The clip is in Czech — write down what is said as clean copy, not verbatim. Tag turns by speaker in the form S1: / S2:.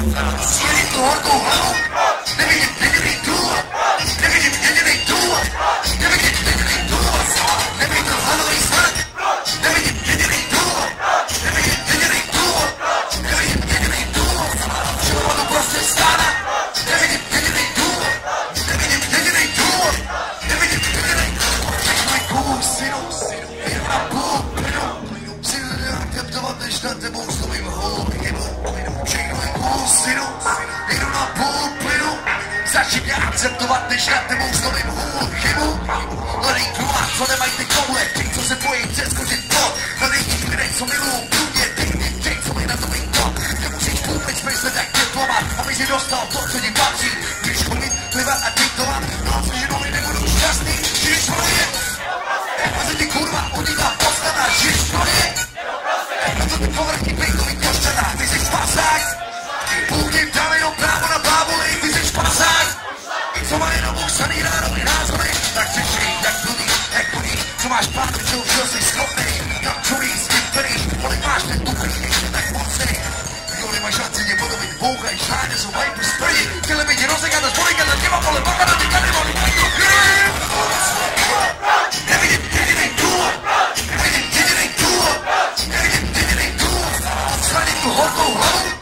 S1: Svědí tu horkou hlavu, nevidím jediný důvod, nevidím jediný důvod, nevidím jediný důvod, nevidím to hladový smrt, nevidím jediný důvod, nevidím jediný důvod, nevidím jediný důvod, životu prostě stána, nevidím jediný důvod, nevidím jediný důvod, nevidím jediný důvod, teď můj kůl, synu, jdu na půl plynu, synu, neakceptovat, než na tebou slovím holu, všechno je kůl, synu, jdu na půl plynu, začni mě akceptovat, než na tebou slovím hůl, chybu, hledej druhá, co nemají ty koule, ty, co se bojí přeskočit pod, hledej těch lidé, co milují průměr, ty, co mi na to výkon, nemusíš vůbec myslet, jak tě tlamat, aby si dostal to, co ti patří, když chodit, plivat a diktovat, no a co, že nový nebudu šťastný, žiješ pro ně, jak se ty kurva udívá postana, žiješ pro ně, a to ty povrchní bejtový košťata, ty jsi spasák, Bůh jim dal jenom právo na bábuli, ty jsi spasák, co má jenom uksaný národní názory, tak chceš žít, jak bludý, jak bludý, co máš pán, čeho jsi schopný, tam čurý, s tím který, kolik máš ten tuchy, ještě tak mocný, jo, nemáš šanci tě podobit, bouchaj, šáně jsou vajpy z prdi, chtěli by tě rozekat a zvolit a těma pole, baka na ty kanimony, nevidím jediný důvod, nevidím jediný důvod, nevidím jediný důvod, zhledím tu horkou hlavu,